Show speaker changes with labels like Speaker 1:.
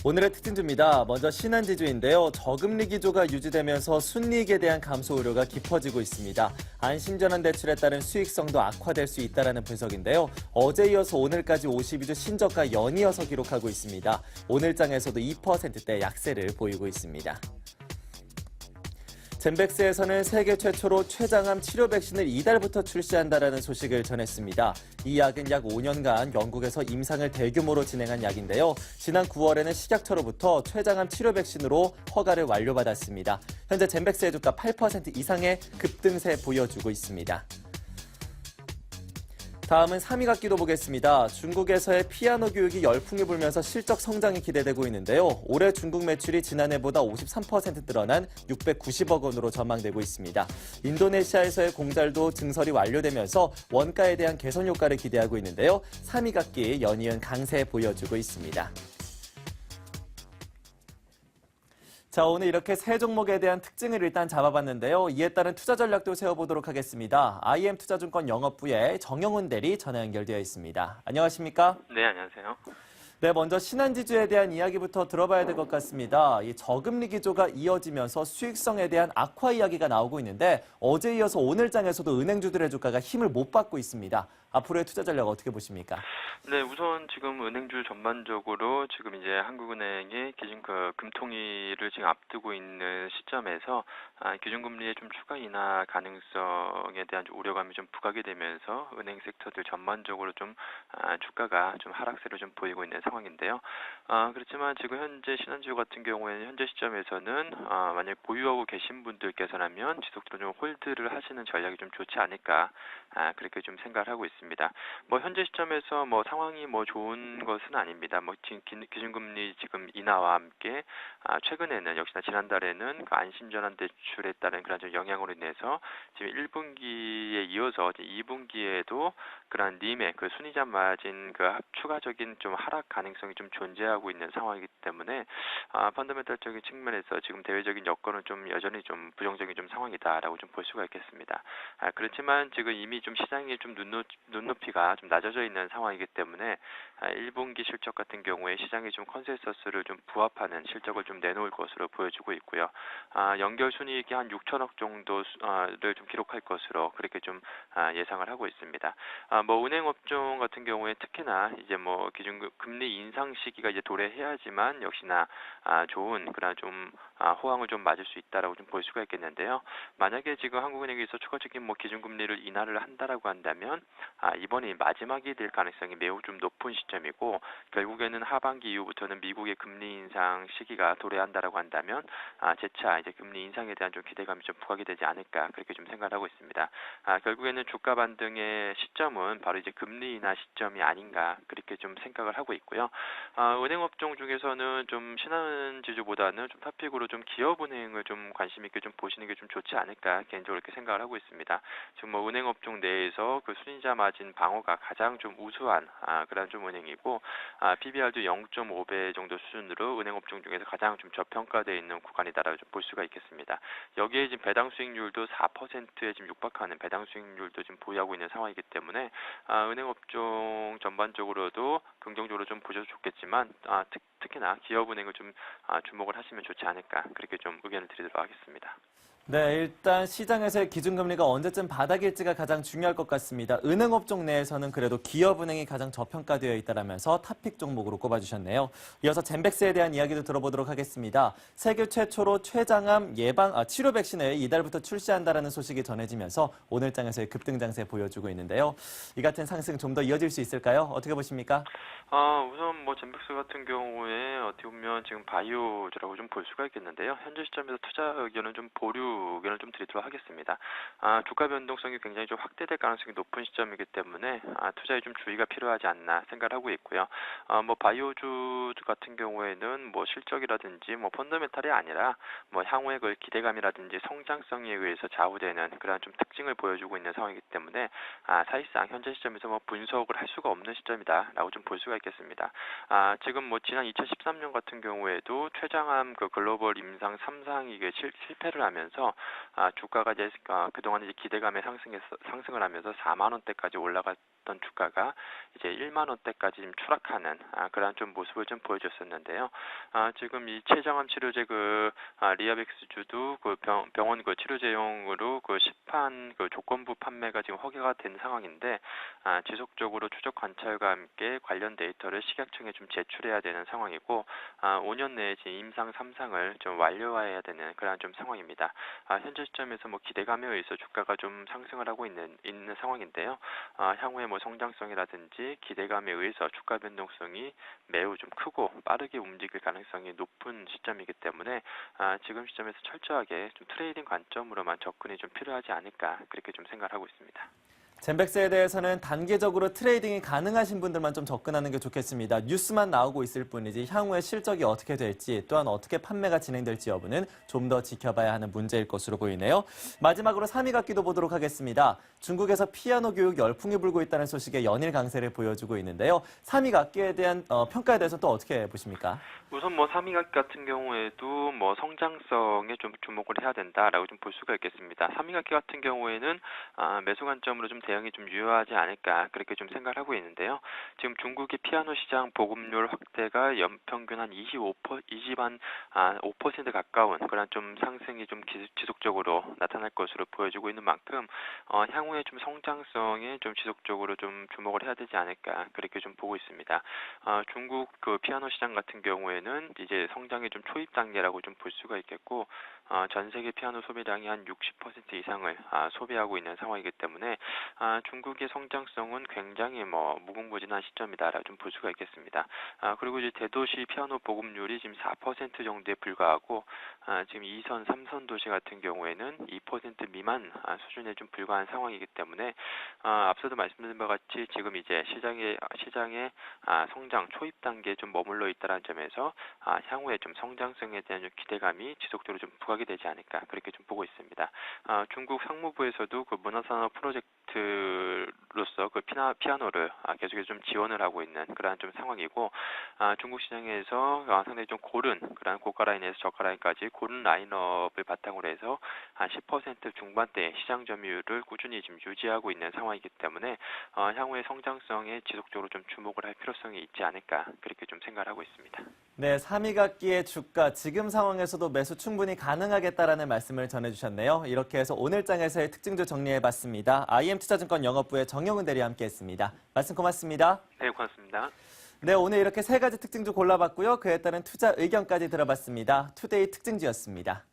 Speaker 1: 오늘의 특징주입니다. 먼저 신한지주인데요. 저금리 기조가 유지되면서 순이익에 대한 감소 우려가 깊어지고 있습니다. 안심전환 대출에 따른 수익성도 악화될 수 있다는 분석인데요. 어제 이어서 오늘까지 52주 신저가 연이어서 기록하고 있습니다. 오늘장에서도 2%대 약세를 보이고 있습니다. 젠백스에서는 세계 최초로 췌장암 치료 백신을 이달부터 출시한다는 소식을 전했습니다. 이 약은 약 5년간 영국에서 임상을 대규모로 진행한 약인데요. 지난 9월에는 식약처로부터 췌장암 치료 백신으로 허가를 완료받았습니다. 현재 젠백스의 주가 8% 이상의 급등세 보여주고 있습니다. 다음은 3위각기도 보겠습니다. 중국에서의 피아노 교육이 열풍이 불면서 실적 성장이 기대되고 있는데요. 올해 중국 매출이 지난해보다 53% 늘어난 690억 원으로 전망되고 있습니다. 인도네시아에서의 공잘도 증설이 완료되면서 원가에 대한 개선 효과를 기대하고 있는데요. 3위각기 연이은 강세 보여주고 있습니다. 자, 오늘 이렇게 세 종목에 대한 특징을 일단 잡아봤는데요. 이에 따른 투자 전략도 세워보도록 하겠습니다. IM투자증권 영업부의 정영훈 대리 전화 연결되어 있습니다. 안녕하십니까?
Speaker 2: 네, 안녕하세요.
Speaker 1: 네, 먼저 신한지주에 대한 이야기부터 들어봐야 될 것 같습니다. 이 저금리 기조가 이어지면서 수익성에 대한 악화 이야기가 나오고 있는데 어제 이어서 오늘장에서도 은행주들의 주가가 힘을 못 받고 있습니다. 앞으로의 투자 전략 어떻게 보십니까?
Speaker 2: 네, 우선 지금 은행주 전반적으로 지금 이제 한국은행이 금통위를 지금 앞두고 있는 시점에서 기준금리의 좀 추가 인하 가능성에 대한 우려감이 좀 부각이 되면서 은행 섹터들 전반적으로 좀 주가가 좀 하락세를 좀 보이고 있는 상황인데요. 그렇지만 지금 현재 신한지주 같은 경우에는 현재 시점에서는 만약 보유하고 계신 분들께서라면 지속적으로 좀 홀드를 하시는 전략이 좀 좋지 않을까 그렇게 좀 생각을 하고 있습니다. 뭐 현재 시점에서 뭐 상황이 뭐 좋은 것은 아닙니다. 뭐 기준금리 지금 인하와 함께 최근에는 역시나 지난달에는 그 안심전환 대출에 따른 그런 좀 영향으로 인해서 지금 1분기에 이어서 2분기에도 그런 님의 그 순이자 마진 그 추가적인 좀 하락 가능성이 좀 존재하고 있는 상황이기 때문에 펀더멘탈적인 측면에서 지금 대외적인 여건은 좀 여전히 좀 부정적인 좀 상황이다라고 좀 볼 수가 있겠습니다. 그렇지만 지금 이미 좀 시장이 좀 눈높이가 좀 낮아져 있는 상황이기 때문에 1분기 실적 같은 경우에 시장이 좀 컨센서스를 좀 부합하는 실적을 좀 내놓을 것으로 보여지고 있고요. 연결 순이익이 한 6천억 정도를 좀 기록할 것으로 그렇게 좀 예상을 하고 있습니다. 뭐 은행 업종 같은 경우에 특히나 이제 뭐 기준 금리 인상 시기가 이제 도래해야지만 역시나 좋은 그런 좀 호황을 좀 맞을 수 있다라고 좀 볼 수가 있겠는데요. 만약에 지금 한국은행에서 추가적인 뭐 기준금리를 인하를 한다라고 한다면 이번이 마지막이 될 가능성이 매우 좀 높은 시점이고 결국에는 하반기 이후부터는 미국의 금리 인상 시기가 도래한다라고 한다면 재차 이제 금리 인상에 대한 좀 기대감이 좀 부각이 되지 않을까 그렇게 좀 생각을 하고 있습니다. 결국에는 주가 반등의 시점은 바로 이제 금리 인하 시점이 아닌가 그렇게 좀 생각을 하고 있고요. 은행 업종 중에서는 좀 신한지주보다는 좀 탑픽으로 좀 기업은행을 좀 관심 있게 좀 보시는 게 좀 좋지 않을까 개인적으로 이렇게 생각을 하고 있습니다. 지금 뭐 은행 업종 내에서 그 순이자 마진 방어가 가장 좀 우수한 그런 좀 은행이고 PBR도 0.5배 정도 수준으로 은행 업종 중에서 가장 좀 저평가되어 있는 구간이다라고 좀 볼 수가 있겠습니다. 여기에 지금 배당 수익률도 4%에 지금 육박하는 배당 수익률도 지금 보유하고 있는 상황이기 때문에 은행 업종 전반적으로도 긍정적으로 좀 보셔도 좋겠지만 특히나 기업은행을 좀 주목을 하시면 좋지 않을까 그렇게 좀 의견을 드리도록 하겠습니다.
Speaker 1: 네, 일단 시장에서의 기준금리가 언제쯤 바닥일지가 가장 중요할 것 같습니다. 은행업종 내에서는 그래도 기업은행이 가장 저평가되어 있다라면서 탑픽 종목으로 꼽아주셨네요. 이어서 젠백스에 대한 이야기도 들어보도록 하겠습니다. 세계 최초로 췌장암 치료 백신을 이달부터 출시한다라는 소식이 전해지면서 오늘장에서의 급등장세 보여주고 있는데요. 이 같은 상승 좀 더 이어질 수 있을까요? 어떻게 보십니까?
Speaker 2: 우선 뭐 젠백스 같은 경우에 어떻게 보면 지금 바이오주라고 좀 볼 수가 있겠는데요. 현재 시점에서 투자 의견은 좀 보류 의견을 좀 드리도록 하겠습니다. 주가 변동성이 굉장히 좀 확대될 가능성이 높은 시점이기 때문에 투자에 좀 주의가 필요하지 않나 생각을 하고 있고요. 뭐 바이오주 같은 경우에는 뭐 실적이라든지 뭐 펀더멘탈이 아니라 뭐 향후의 그 기대감이라든지 성장성에 의해서 좌우되는 그런 좀 특징을 보여주고 있는 상황이기 때문에 사실상 현재 시점에서 뭐 분석을 할 수가 없는 시점이다라고 좀 볼 수가 있겠습니다. 지금 뭐 지난 2013년 같은 경우에도 췌장암 그 글로벌 임상 3상이 실패를 하면서 주가가 이제 그동안 이제 기대감에 상승을 하면서 4만 원대까지 올라갔 있었던 주가가 이제 1만 원대까지 좀 추락하는 그러한 좀 모습을 좀 보여줬었는데요. 지금 이 췌장암 치료제 리아백스주도 병원 치료제용으로 시판 조건부 판매가 지금 허가가 된 상황인데 지속적으로 추적 관찰과 함께 관련 데이터를 식약청에 좀 제출해야 되는 상황이고 5년 내에 지금 임상 3상을 좀 완료해야 되는 그런 좀 상황입니다. 현재 시점에서 기대감에 의해서 주가가 좀 상승을 하고 있는 상황인데요. 향후에 성장성이라든지 기대감에 의해서 주가 변동성이 매우 좀 크고 빠르게 움직일 가능성이 높은 시점이기 때문에 지금 시점에서 철저하게 좀 트레이딩 관점으로만 접근이 좀 필요하지 않을까 그렇게 좀 생각을 하고 있습니다.
Speaker 1: 젠백스에 대해서는 단기적으로 트레이딩이 가능하신 분들만 좀 접근하는 게 좋겠습니다. 뉴스만 나오고 있을 뿐이지 향후에 실적이 어떻게 될지 또한 어떻게 판매가 진행될지 여부는 좀 더 지켜봐야 하는 문제일 것으로 보이네요. 마지막으로 3위 각기도 보도록 하겠습니다. 중국에서 피아노 교육 열풍이 불고 있다는 소식에 연일 강세를 보여주고 있는데요. 3위 각기에 대한 평가에 대해서 또 어떻게 보십니까?
Speaker 2: 우선 3위 각기 같은 경우에도 성장성에 좀 주목을 해야 된다라고 좀 볼 수가 있겠습니다. 3위 각기 같은 경우에는 매수 관점으로 좀 대응이 좀 유효하지 않을까 그렇게 좀 생각을 하고 있는데요. 지금 중국의 피아노 시장 보급률 확대가 연평균 한 5% 가까운 그런 좀 상승이 좀 지속적으로 나타날 것으로 보여지고 있는 만큼 향후에 좀 성장성에 좀 지속적으로 좀 주목을 해야 되지 않을까 그렇게 좀 보고 있습니다. 중국 피아노 시장 같은 경우에는 이제 성장의 좀 초입 단계라고 좀 볼 수가 있겠고 전 세계 피아노 소비량이 한 60% 이상을 소비하고 있는 상황이기 때문에 중국의 성장성은 굉장히 무궁무진한 시점이다라고 좀 볼 수가 있겠습니다. 그리고 이제 대도시 피아노 보급률이 지금 4% 정도에 불과하고 지금 2선, 3선 도시 같은 경우에는 2% 미만 수준에 좀 불과한 상황이기 때문에 앞서도 말씀드린 바와 같이 지금 이제 시장의 성장 초입 단계에 좀 머물러 있다는 점에서 향후에 좀 성장성에 대한 기대감이 지속적으로 좀 부각이 되지 않을까 그렇게 좀 보고 있습니다. 중국 상무부에서도 문화산업 프로젝트로서 피아노를 계속해서 좀 지원을 하고 있는 그러한 좀 상황이고 중국 시장에서 상당히 좀 고른 그런 고가 라인에서 저가 라인까지 고른 라인업을 바탕으로 해서 한 10% 중반대 시장 점유율을 꾸준히 지금 유지하고 있는 상황이기 때문에 향후의 성장성에 지속적으로 좀 주목을 할 필요성이 있지 않을까 그렇게 좀 생각을 하고 있습니다.
Speaker 1: 네, 3위 각기의 주가 지금 상황에서도 매수 충분히 가능하겠다라는 말씀을 전해주셨네요. 이렇게 해서 오늘 장에서의 특징주 정리해봤습니다. IM투자증권 영업부의 정영훈 대리와 함께했습니다. 말씀 고맙습니다.
Speaker 2: 네, 고맙습니다.
Speaker 1: 네, 오늘 이렇게 3가지 특징주 골라봤고요. 그에 따른 투자 의견까지 들어봤습니다. 투데이 특징주였습니다.